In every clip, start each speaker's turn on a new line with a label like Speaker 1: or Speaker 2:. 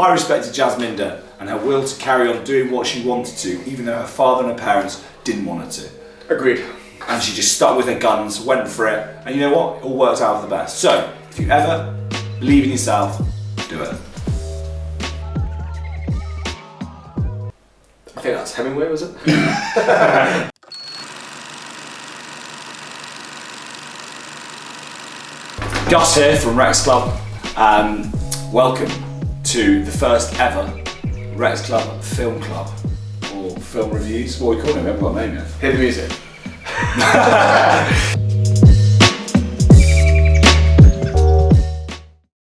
Speaker 1: I respected Jasminda and her will to carry on doing what she wanted to, even though her father and her parents didn't want her to.
Speaker 2: Agreed.
Speaker 1: And she just stuck with her guns, went for it, and you know what? It all worked out for the best. So, if you ever believe in yourself, do it.
Speaker 2: I think that's Hemingway, was it?
Speaker 1: Gus here from Rex Club. Welcome to the first ever Rex Club Film Club, or film reviews. What are we calling it? We haven't got a name yet.
Speaker 2: Hear the music.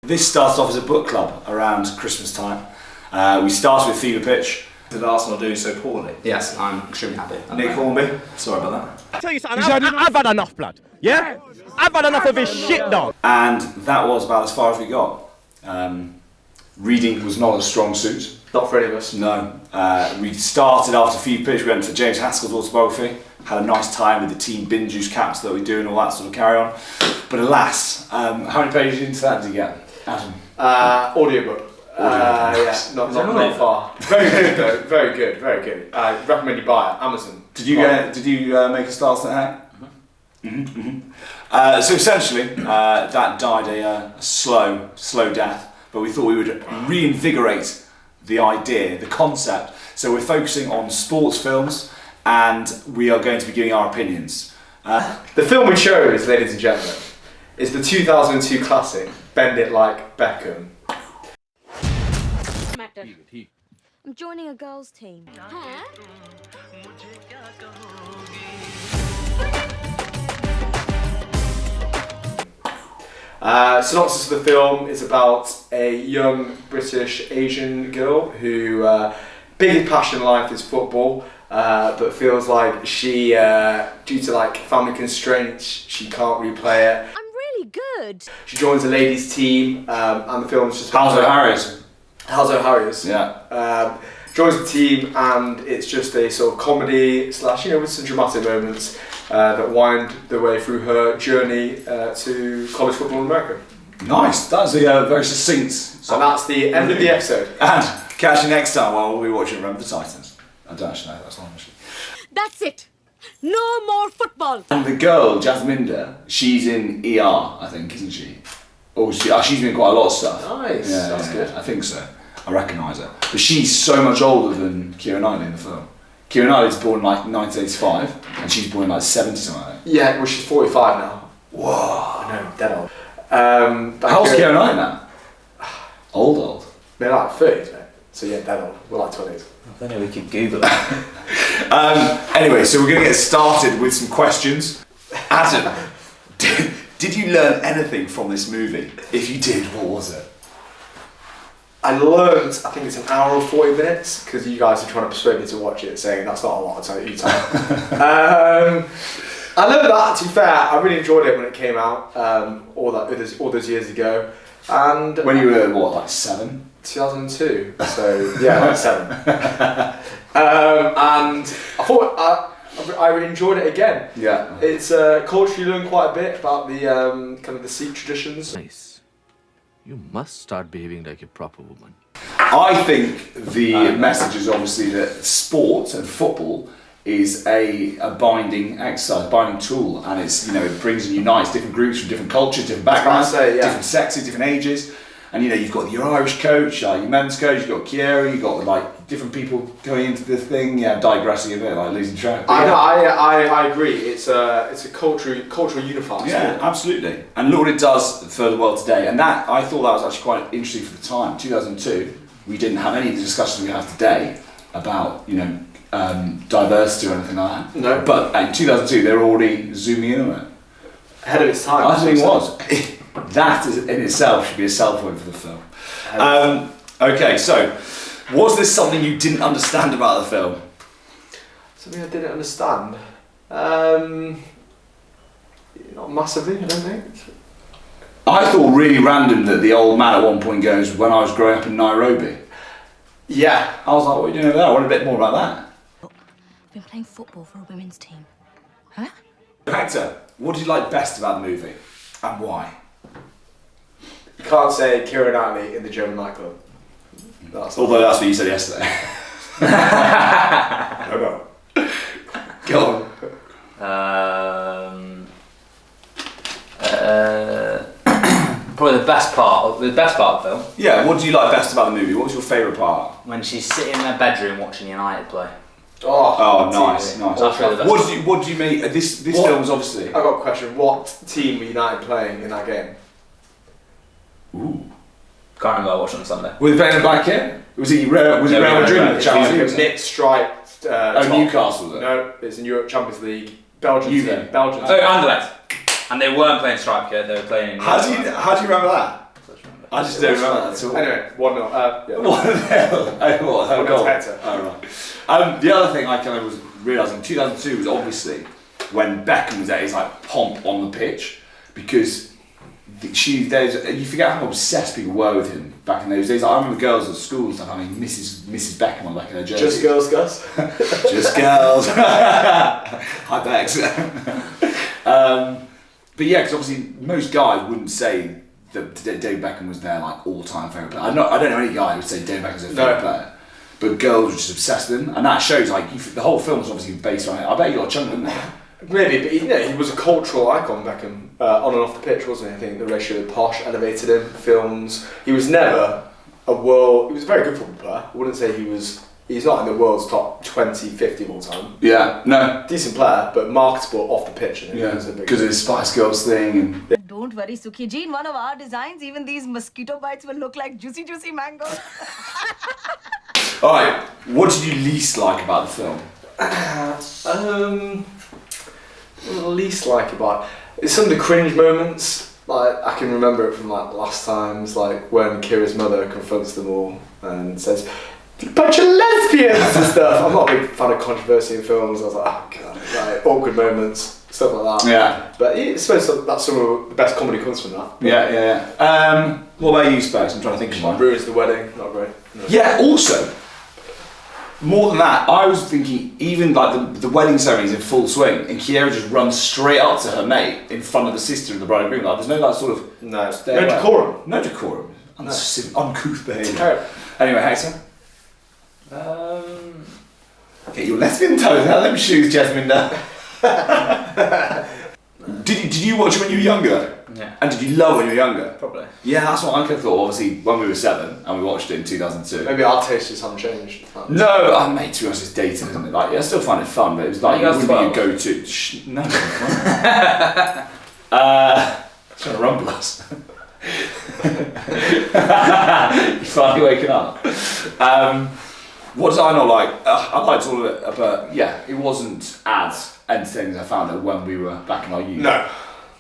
Speaker 1: This started off as a book club around Christmas time. We started with Fever Pitch. Did Arsenal do so poorly?
Speaker 3: Yes, I'm extremely happy.
Speaker 1: Nick Hornby, sorry about that.
Speaker 4: I tell you something, I've had enough blood, yeah? I've had enough of this shit, dog.
Speaker 1: And that was about as far as we got. Reading was not a strong suit.
Speaker 2: Not for any of us.
Speaker 1: No. We started after Fever Pitch, we went for James Haskell's autobiography. Had a nice time with the team bin juice caps that we do and all that sort of carry on. But alas, how many pages into that did you get, Adam?
Speaker 2: Audiobook. Yeah, not far. Very good though, very good. I recommend you buy it, Amazon.
Speaker 1: Did you make a start to that? So essentially, that died a slow death, but we thought we would reinvigorate the idea, the concept. So we're focusing on sports films, and we are going to be giving our opinions.
Speaker 2: The film we chose, ladies and gentlemen, is the 2002 classic, Bend It Like Beckham.
Speaker 5: I'm joining a girls' team. Huh?
Speaker 2: Synopsis of the film is about a young British Asian girl who biggest passion in life is football, but feels like she, due to like family constraints, she can't replay it.
Speaker 5: I'm really good.
Speaker 2: She joins a ladies' team, and the film is just
Speaker 1: How's Harris?
Speaker 2: Halzo Harris.
Speaker 1: Yeah.
Speaker 2: Joins the team, and it's just a sort of comedy slash, with some dramatic moments that wind their way through her journey to college football in America.
Speaker 1: Nice. That's a very succinct.
Speaker 2: And that's the end of the episode.
Speaker 1: And catch you next time while we'll be watching Remember the Titans. I don't actually know. That's not actually.
Speaker 5: That's it. No more football.
Speaker 1: And the girl, Jasminda, she's in ER, I think, isn't she? Or she's been in quite a lot of stuff.
Speaker 2: Nice.
Speaker 1: Yeah,
Speaker 2: That's good.
Speaker 1: I think so. I recognise her. But she's so much older than Keira Knightley in the film. Keira Knightley's born like 1985, and she's born like 70 something like that.
Speaker 2: Yeah, well, she's 45 now.
Speaker 1: Whoa.
Speaker 2: I know, dead old.
Speaker 1: How's Keira Knightley now? Old?
Speaker 2: They're like 30s, mate. So yeah, dead old. We're like 20s.
Speaker 3: I don't know, we could Google it.
Speaker 1: Anyway, so we're going to get started with some questions. Adam, did you learn anything from this movie? If you did, what was it?
Speaker 2: I learned, I think it's an hour and 40 minutes, because you guys are trying to persuade me to watch it, saying that's not a lot of time. I learned that, to be fair, I really enjoyed it when it came out, all those years ago. And
Speaker 1: When you were, what, like 7?
Speaker 2: 2002, so yeah, like 7. And I thought I enjoyed it again.
Speaker 1: Yeah.
Speaker 2: It's culturally learned quite a bit about the kind of the Sikh traditions.
Speaker 6: Nice. You must start behaving like a proper woman.
Speaker 1: I think the message is obviously that sport and football is a binding exercise, binding tool, and it's it brings and unites different groups from different cultures, different backgrounds, different sexes, different ages. And you've got your Irish coach, your men's coach, you've got Chiara, you've got like different people going into the thing. Yeah, digressing a bit, like losing track.
Speaker 2: I know, I agree. It's a cultural unifier.
Speaker 1: Yeah, absolutely. And look what it does for the world today. And that I thought that was actually quite interesting for the time. 2002, we didn't have any of the discussions we have today about diversity or anything like that.
Speaker 2: No.
Speaker 1: But in 2002, they were already zooming in on it.
Speaker 2: Ahead of its time.
Speaker 1: I think it was. That in itself should be a sell point for the film. Okay, so was this something you didn't understand about the film?
Speaker 2: Something I didn't understand? Not massively, I don't think.
Speaker 1: I thought really random that the old man at one point goes, when I was growing up in Nairobi.
Speaker 2: Yeah.
Speaker 1: I was like, what are you doing over there? I want a bit more about that.
Speaker 5: I've been playing football for a women's team. Huh?
Speaker 1: Hector, what did you like best about the movie? And why?
Speaker 2: You can't say Keira Knightley in the German nightclub.
Speaker 1: Although that's what you said yesterday. Go on.
Speaker 3: Probably the best part of the film.
Speaker 1: Yeah, what do you like best about the movie? What was your favourite part?
Speaker 3: When she's sitting in her bedroom watching United play.
Speaker 1: Oh, nice.
Speaker 3: That's really the best
Speaker 1: What do you make? This film was obviously.
Speaker 2: I got a question. What team were United playing in that game?
Speaker 1: Ooh.
Speaker 3: Can't remember. I watched it on Sunday.
Speaker 1: Was it playing in black kit? Was it Real Madrid in the Champions League?
Speaker 2: Knit striped.
Speaker 1: Newcastle was it?
Speaker 2: No, it's in Europe Champions League. Belgium.
Speaker 1: Juve.
Speaker 2: Belgium.
Speaker 3: Oh, Anderlecht. And they weren't playing stripe kit. They were playing.
Speaker 1: How do you remember that? I just don't remember that at all.
Speaker 2: Anyway, 1-0.
Speaker 1: 1-0. Oh, goal.
Speaker 2: Hector.
Speaker 1: Oh, right. The other thing I kind of was realising, 2002 was obviously when Beckham was at his like pomp on the pitch, because you forget how obsessed people were with him back in those days. I remember girls at school and stuff having Mrs. Beckham on the back of their jersey.
Speaker 2: Just girls, Gus.
Speaker 1: Just girls. Hi, Bex. But yeah, because obviously most guys wouldn't say that David Beckham was their like all-time favourite player. I don't know any guy who would say David Beckham was their favourite player. But girls were just obsessed with him, and that shows like the whole film was obviously based on it. I bet you got a chunk, didn't they?
Speaker 2: Maybe, but he was a cultural icon, Beckham, on and off the pitch, wasn't he? I think the ratio of posh elevated him, films. He was never he was a very good football player. I wouldn't say he's not in the world's top 20, 50 of all time.
Speaker 1: Yeah, no.
Speaker 2: Decent player, but marketable off the pitch. I think.
Speaker 1: Yeah, because of the Spice Girls thing. And
Speaker 7: Don't worry, Sukhi ji. In one of our designs, even these mosquito bites will look like juicy mangoes.
Speaker 1: Alright, what did you least like about the film?
Speaker 2: Least like about it's some of the cringe moments. Like I can remember it from like last times, like when Kira's mother confronts them all and says, "Bunch of lesbians" and stuff. I'm not a big fan of controversy in films. I was like, oh god, like awkward moments, stuff like that.
Speaker 1: Yeah.
Speaker 2: But I suppose that's some of the best comedy comes from that.
Speaker 1: Yeah. What about you, Specs? I'm trying to think of one.
Speaker 2: Ruins the wedding, not great. No.
Speaker 1: Yeah, also, more than that, I was thinking even like the wedding ceremony is in full swing and Kiera just runs straight up to her mate in front of the sister and the bride and groom. Like, there's no that sort of...
Speaker 2: No decorum.
Speaker 1: No decorum. Uncouth behaviour.
Speaker 2: Terrible.
Speaker 1: Anyway, Hector? Get your lesbian toes out of them shoes, Jasmine. Did you watch it when you were younger?
Speaker 3: Yeah.
Speaker 1: And did you love it when you were younger?
Speaker 3: Probably.
Speaker 1: Yeah, that's what I kind of thought. Obviously, when we were 7 and we watched it in 2002.
Speaker 2: Maybe our tastes just haven't changed.
Speaker 1: No, mate, to be honest, it's dated, isn't it? Like, I still find it fun, but it was like, it wouldn't be your go-to. No. Trying to rumble us. You're finally waking up. What did I not like? I liked all of it, but yeah, it wasn't as entertaining as I found it when we were back in our youth.
Speaker 2: No.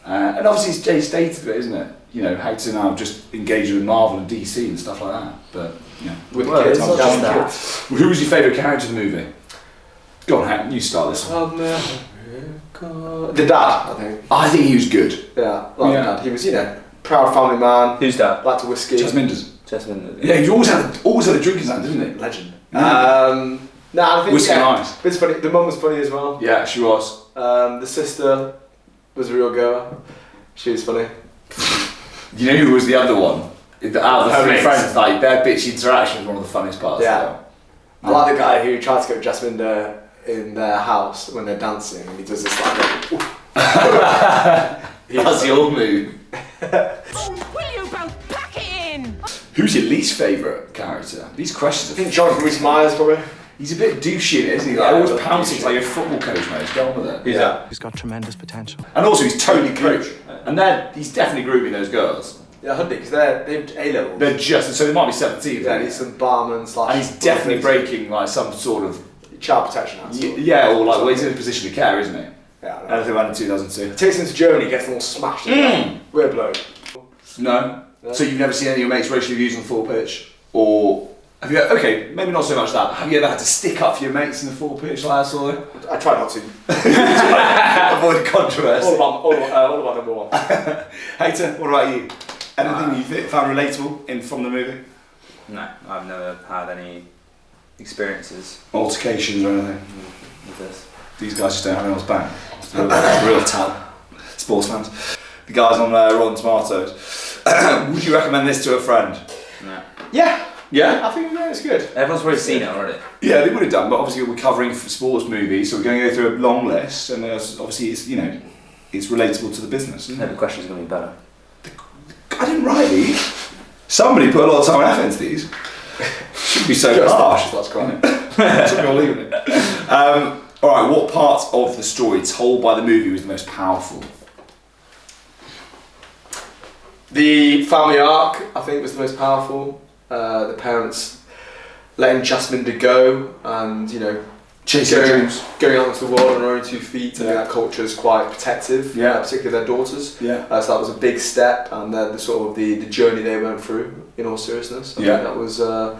Speaker 1: And obviously it's Jay's dated it, isn't it? You know, how to now just engage with Marvel and DC and stuff like that. But, yeah.
Speaker 2: With the kids,
Speaker 1: Who
Speaker 2: just
Speaker 1: was your favourite character in the movie? Go on, Hank, you start this one.
Speaker 2: The dad, I think.
Speaker 1: I think he was good.
Speaker 2: Yeah, the dad. He was, proud family man.
Speaker 3: Who's that?
Speaker 2: Liked a whiskey.
Speaker 1: Jasminder's.
Speaker 3: Yeah,
Speaker 1: he always had a drink in his hand, didn't he?
Speaker 2: Legend.
Speaker 1: Yeah.
Speaker 2: I think
Speaker 1: Whiskey and ice.
Speaker 2: But it's funny. The mum was funny as well.
Speaker 1: Yeah, she was.
Speaker 2: The sister was a real girl. She was funny.
Speaker 1: You know who was the other one? Out of the
Speaker 2: Her
Speaker 1: three
Speaker 2: mates.
Speaker 1: friends, like their bitchy interaction was one of the funniest parts.
Speaker 2: Yeah. I like the guy who tried to get Jasminder in their house when they're dancing, and he does this like.
Speaker 1: That's your move.
Speaker 7: Will you both pack it in?
Speaker 1: Who's your least favourite character? These questions
Speaker 2: I
Speaker 1: are.
Speaker 2: think Jonathan Rhys-Meyers probably.
Speaker 1: He's a bit douchey in it, isn't he? Like,
Speaker 2: Yeah,
Speaker 1: always
Speaker 2: a bit
Speaker 1: pouncing
Speaker 2: douchey.
Speaker 1: like your football coach, mate. Just get on with it.
Speaker 2: Who's that?
Speaker 8: He's got tremendous potential.
Speaker 1: And also, he's totally coach. And he's definitely grooming those girls.
Speaker 2: Yeah, Huntley, because they're A-levels.
Speaker 1: They're just, so they might be 17.
Speaker 2: Yeah, he's some barman /
Speaker 1: And he's definitely breaking like some sort of.
Speaker 2: Child protection act.
Speaker 1: Yeah, or like, well, he's in a position to care, isn't he?
Speaker 2: Yeah, I know.
Speaker 1: Anything about in 2002.
Speaker 2: Takes him to Germany, gets them all smashed. Weird bloke.
Speaker 1: No? So you've never seen any of your mates' racial views on the full pitch? Or have you, okay, maybe not so much that, have you ever had to stick up for your mates in the full pitch like that sort of?
Speaker 2: I try not to.
Speaker 1: Avoid controversy.
Speaker 2: All about number one.
Speaker 1: Hector, what about you? Anything you found relatable from the movie?
Speaker 3: No, I've never had any experiences
Speaker 1: Altercations or anything?
Speaker 3: with this.
Speaker 1: These guys just don't have anyone's back. It's real talent. Sports fans. The guys on Rotten Tomatoes. Would you recommend this to a friend?
Speaker 3: No.
Speaker 2: Yeah,
Speaker 1: Yeah?
Speaker 2: I think it's good.
Speaker 3: Everyone's probably seen it already.
Speaker 1: Yeah, they would have done, but obviously we're covering for sports movies, so we're going to go through a long list, and obviously it's, you know, it's relatable to the business, isn't it?
Speaker 3: Every question's going to be better.
Speaker 1: I didn't write these. Somebody put a lot of time and effort into these. Shouldn't be so harsh.
Speaker 2: That's great.
Speaker 1: Took me all leaving it. Alright, what part of the story told by the movie was the most powerful?
Speaker 2: The family arc, I think, was the most powerful. The parents letting Jasminda go and, you know, going out into the world on her own 2 feet. I think that culture is quite protective, particularly their daughters.
Speaker 1: Yeah.
Speaker 2: So that was a big step, and then the sort of the journey they went through. In all seriousness, I think that was a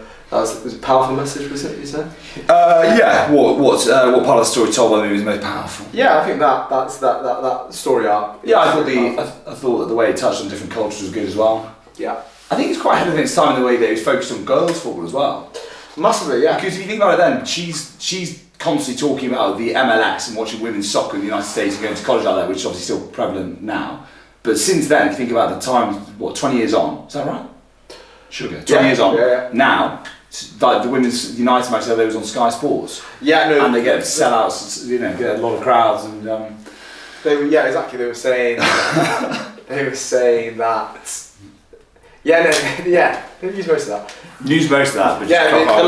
Speaker 2: powerful message, was it? You said?
Speaker 1: Yeah. What part of the story told by the movie was the most powerful?
Speaker 2: Yeah, I think that's that story arc.
Speaker 1: Yeah, I thought that the way it touched on different cultures was good as well.
Speaker 2: Yeah.
Speaker 1: I think it's quite ahead of its time in the way that it was focused on girls' football as well.
Speaker 2: Massively, yeah.
Speaker 1: Because if you think about it, then she's constantly talking about the MLS and watching women's soccer in the United States and going to college like that, which is obviously still prevalent now. But since then, if you think about the time, 20 years on, is that right? Sugar. 20 years on. Now, like the women's United match the other day was on Sky Sports.
Speaker 2: Yeah, no.
Speaker 1: And they get sellouts, you know, get a lot of crowds, and
Speaker 2: they were, yeah, exactly. They were saying that. Yeah, no, yeah. They used most of that.
Speaker 1: Use most of that. But
Speaker 2: yeah, the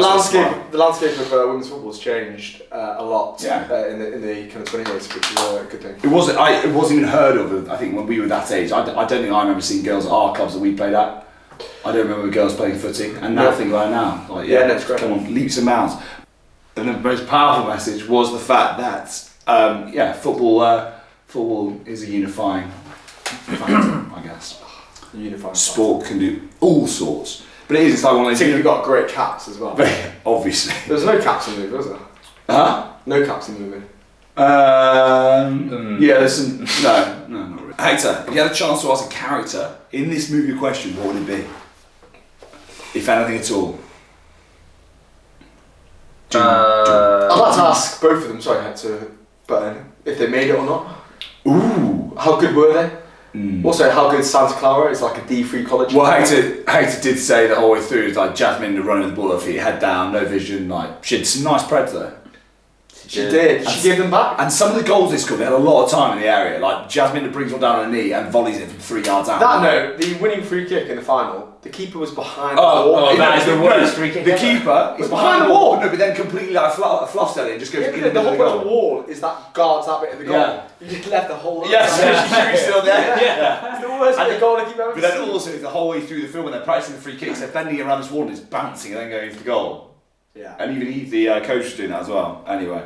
Speaker 2: landscape of women's football has changed a lot.
Speaker 1: Yeah.
Speaker 2: In the kind of 20 years, which is a good thing.
Speaker 1: It wasn't even heard of. I think when we were that age, I don't think I remember seeing girls at our clubs that we played at. I don't remember girls playing footy, and now think about it now. Like,
Speaker 2: no, it's great.
Speaker 1: Come on, leaps and bounds. And the most powerful message was the fact that football is a unifying factor, I guess.
Speaker 2: Unifying
Speaker 1: sport can do all sorts, but it is. It's like one of those.
Speaker 2: You've got great caps as well.
Speaker 1: Obviously,
Speaker 2: there was no caps in the movie, was there?
Speaker 1: Huh?
Speaker 2: No caps in the movie.
Speaker 1: Yeah, there's some. No, not really. Hector, if you had a chance to ask a character in this movie a question, what would it be? If anything at all.
Speaker 2: I'd like to ask both of them, sorry Hector, but if they made it or not.
Speaker 1: Ooh.
Speaker 2: How good were they? Also, how good Santa Clara is, like a D3 college.
Speaker 1: Well, Hector did say the whole way through, it's like Jasmine running the ball off feet, head down, no vision, like she had some nice preds though.
Speaker 2: She did. She gave them back.
Speaker 1: And some of the goals they scored, they had a lot of time in the area. Like Jasmine brings one down on her knee and volleys it from 3 yards out.
Speaker 2: The winning free kick in the final, the keeper was behind the
Speaker 1: wall.
Speaker 2: wall.
Speaker 3: That is the worst free kick
Speaker 1: The
Speaker 3: ever.
Speaker 1: keeper
Speaker 2: was behind the wall.
Speaker 1: No, but then completely like fluffs at it and just goes in the
Speaker 2: The
Speaker 1: middle
Speaker 2: whole
Speaker 1: of
Speaker 2: point
Speaker 1: the
Speaker 2: of the
Speaker 1: goal.
Speaker 2: wall is that guards that bit of the goal.
Speaker 1: Yeah.
Speaker 2: You just left the whole.
Speaker 1: Yes, she's still there.
Speaker 2: It's the worst bit of goal I keep ever
Speaker 1: But then also the whole way through the film when they're practicing the free kicks, they're bending around this wall and it's bouncing and then going into the goal.
Speaker 2: Yeah.
Speaker 1: And even the coach was doing that as well. Anyway,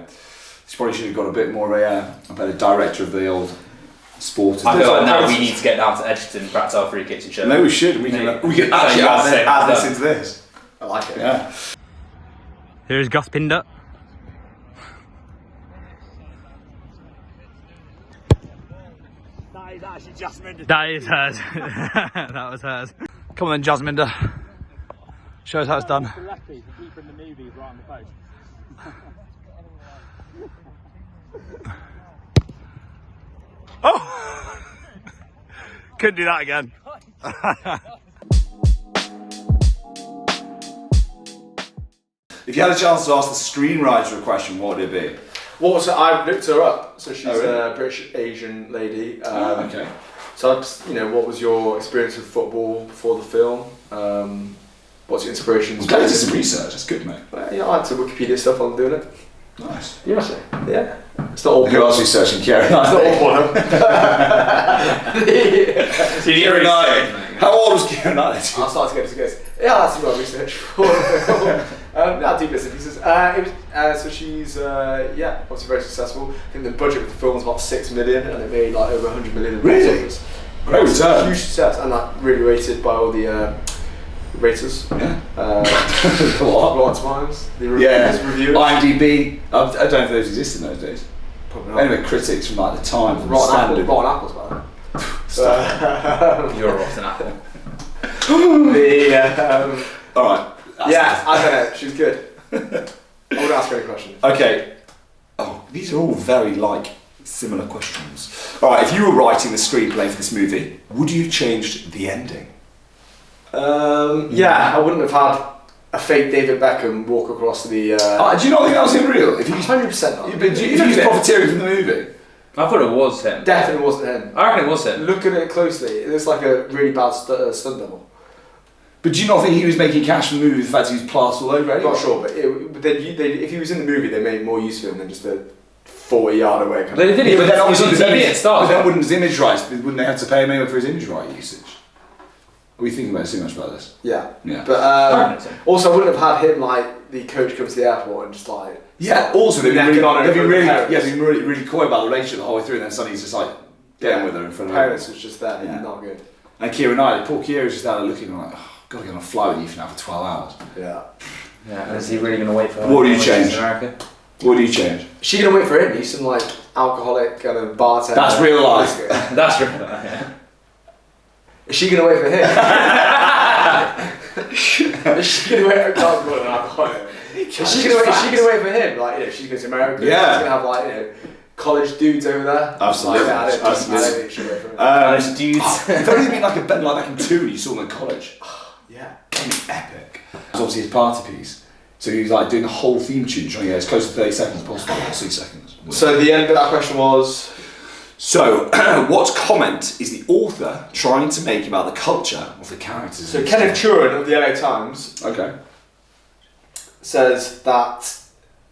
Speaker 1: she probably should have got a bit more a better director of the old sport.
Speaker 3: I feel like now we need to get down to Edgerton and practice our free kicks and show.
Speaker 1: No, we should. We can actually add this into this.
Speaker 2: I like it.
Speaker 1: Yeah.
Speaker 4: Here's Gus Pinder.
Speaker 8: That is actually Jasminda.
Speaker 4: That is hers. That was hers. Come on then, Jasminda. Show us how it's done.
Speaker 8: The lefty, the keeper in the movie is right on the post.
Speaker 4: Oh! Couldn't do that again.
Speaker 1: If you had a chance to ask the screenwriter a question, what would it be?
Speaker 2: I've looked her up. So she's
Speaker 1: really?
Speaker 2: a British Asian lady.
Speaker 1: Okay.
Speaker 2: So, what was your experience with football before the film? What's your inspirations?
Speaker 1: I'm glad you did some research. That's good, mate.
Speaker 2: I had some Wikipedia stuff on doing it.
Speaker 1: Nice.
Speaker 2: Yeah. It's not all.
Speaker 1: Who else are you searching, Kieran?
Speaker 2: It's not all porno.
Speaker 1: Kieran Knight. How old was Kieran Knight?
Speaker 2: I started to get this. Yeah, that's some research. I do bits and pieces. So she's obviously very successful. I think the budget of the film was about 6 million, and it made like over 100 million.
Speaker 1: Really? Great return.
Speaker 2: Huge success, and that really rated by all the raters.
Speaker 1: Yeah.
Speaker 2: Rotten Tomatoes. The reviewers.
Speaker 1: IMDb. I don't know if those existed in those days.
Speaker 2: Probably not.
Speaker 1: Anyway, critics from like the time.
Speaker 2: Rotten Apples, by the way.
Speaker 3: You're a rotten apple.
Speaker 1: Alright.
Speaker 2: I don't know. She's good. I would ask her any question.
Speaker 1: Okay. Oh, these are all very similar questions. Alright, if you were writing the screenplay for this movie, would you have changed the ending?
Speaker 2: I wouldn't have had a fake David Beckham walk across the.
Speaker 1: Do you not think that was him real? If he's
Speaker 2: 100% not.
Speaker 1: if he's profiteering from the movie.
Speaker 3: I thought it was him.
Speaker 2: Definitely wasn't him.
Speaker 3: I reckon it was him.
Speaker 2: Look at it closely. It looks like a really bad stunt double.
Speaker 1: But do you not think he was making cash from the movie with the fact he was plastered all over
Speaker 2: I'm
Speaker 1: anyway?
Speaker 2: not sure, but if he was in the movie, they made more use of him than just a 40-yard away.
Speaker 3: They did it.
Speaker 1: But then
Speaker 3: He was on TV at start.
Speaker 1: But then wouldn't his image rights, wouldn't they have to pay him anyway for his image right usage? Are we thinking about too much about this?
Speaker 2: Yeah.
Speaker 1: Yeah.
Speaker 2: But
Speaker 3: I reckon it's him.
Speaker 2: also, I wouldn't have had him like the coach come to the airport and just like.
Speaker 1: Yeah. Also, they've been
Speaker 2: necking on her
Speaker 1: they've been
Speaker 2: in
Speaker 1: really,
Speaker 2: front of
Speaker 1: yeah,
Speaker 2: parents.
Speaker 1: they've been really coy about the relationship the whole way through, and then suddenly he's just like getting with her in front of her.
Speaker 2: Parents was just there,
Speaker 1: Yeah.
Speaker 2: not good.
Speaker 1: And Keira Knightley, poor Keira's just out there looking like, oh, gotta get on a flight with you for now for 12 hours.
Speaker 2: Yeah.
Speaker 3: Yeah, and is he really going to wait for her?
Speaker 1: What do you
Speaker 3: when she's
Speaker 1: change?
Speaker 3: in America?
Speaker 1: What do you change?
Speaker 2: She gonna wait for him? He's some like alcoholic kind of bartender.
Speaker 1: That's real life.
Speaker 3: That's right. Yeah.
Speaker 2: Is she gonna wait for him? Is she gonna wait? I can't call him an alcoholic. Is she gonna wait for him? Like, you know, she's going to America.
Speaker 1: Yeah.
Speaker 2: She's gonna have like, you know, college dudes over there.
Speaker 1: Absolutely.
Speaker 2: Like, I don't
Speaker 1: Absolutely.
Speaker 2: think she'll wait for him.
Speaker 3: Those dudes.
Speaker 1: If only been like a Ben like back in 2 when you saw him in college.
Speaker 2: Yeah.
Speaker 1: That'd be epic. It was obviously his party piece. So he was like doing the whole theme tune, trying to get as close to 30 seconds as possible, or 6 seconds.
Speaker 2: So the end of that question was.
Speaker 1: So, what comment is the author trying to make about the culture of the characters?
Speaker 2: So Kenneth Turan of the LA Times
Speaker 1: Okay.
Speaker 2: says that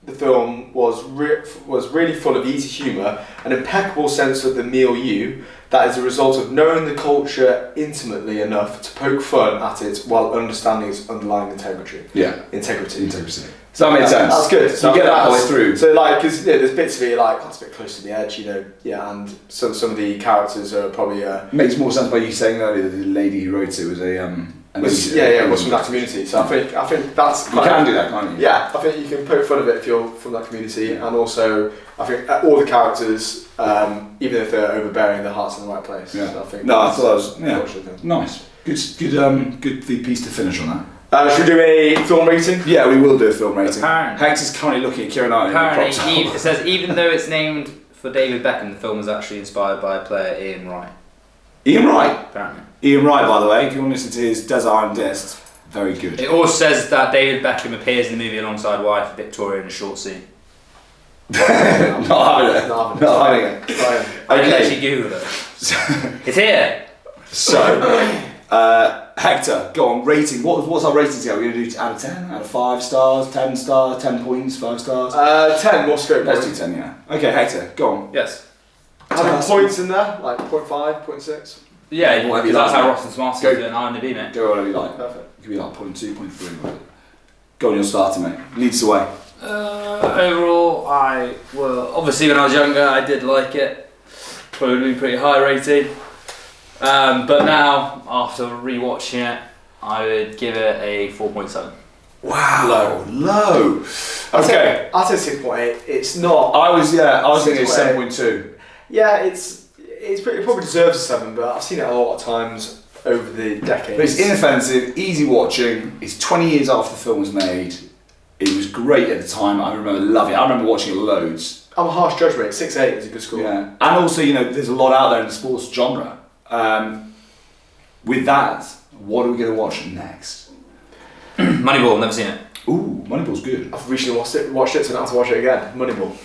Speaker 2: the film was really full of easy humour, an impeccable sense of the milieu that is a result of knowing the culture intimately enough to poke fun at it while understanding its underlying integrity.
Speaker 1: Yeah.
Speaker 2: Integrity.
Speaker 1: So that made sense.
Speaker 2: That's good.
Speaker 1: So you get that all the way through.
Speaker 2: So like, because there's bits of it you're like, that's a bit close to the edge, you know. Yeah, and some of the characters are probably.
Speaker 1: Makes more sense by you saying earlier that the lady who wrote it was a
Speaker 2: was from that community. So I think that's.
Speaker 1: You can do that, can't you?
Speaker 2: Yeah, I think you can poke fun of it if you're from that community, and also I think all the characters, even if they're overbearing, their heart's in the right place.
Speaker 1: Yeah.
Speaker 2: So I think.
Speaker 1: No, I thought that was nice. Good piece to finish on that.
Speaker 2: Should we do a film rating?
Speaker 1: Yeah, we will do a film rating.
Speaker 3: Apparently.
Speaker 1: Hector's currently looking at Keira Knightley.
Speaker 3: Apparently, it says even though it's named for David Beckham, the film was actually inspired by player Ian Wright.
Speaker 1: Ian Wright.
Speaker 3: Apparently.
Speaker 1: Ian Wright, by the way, if you want to listen to his Desert Island Disc, very good.
Speaker 3: It also says that David Beckham appears in the movie alongside wife Victoria in a short scene.
Speaker 1: Not having it. Not having it.
Speaker 3: I
Speaker 1: Okay.
Speaker 3: literally googled it. It's here.
Speaker 1: So, Hector, go on, rating. What's our rating scale? We're going to do out of 10, out of 5 stars, 10 stars, 10 points, 5 stars?
Speaker 2: 10, more scope.
Speaker 1: Let's do 10, yeah. Okay, Hector, go on.
Speaker 3: Yes.
Speaker 2: Having points in there, like 0.5, 0.6.
Speaker 3: Yeah,
Speaker 1: Whatever you
Speaker 3: because that's
Speaker 1: like.
Speaker 3: how Rotten Tomatoes
Speaker 1: Go.
Speaker 3: do it on IMDb, mate.
Speaker 1: Go whatever you like.
Speaker 2: Perfect.
Speaker 1: It could be like 0.2, 0.3, whatever. Go on, your starter, mate. Lead us away.
Speaker 3: Overall, obviously when I was younger, I did like it. Probably pretty high rated. But now, after rewatching it, I would give it a 4.7.
Speaker 1: Wow, low. Okay.
Speaker 2: I'll say 6.8. It's not.
Speaker 1: I was thinking 7.2.
Speaker 2: Yeah, it probably deserves a 7, but I've seen it a lot of times over the decades.
Speaker 1: But it's inoffensive, easy watching. It's 20 years after the film was made. It was great at the time. I remember loving it. I remember watching it loads.
Speaker 2: I'm a harsh judge rate. 6.8 is a good score.
Speaker 1: Yeah, and also there's a lot out there in the sports genre. With that, what are we going to watch next?
Speaker 3: Moneyball, never seen it.
Speaker 1: Ooh, Moneyball's good.
Speaker 2: I've recently watched it, so I don't have to watch it again. Moneyball.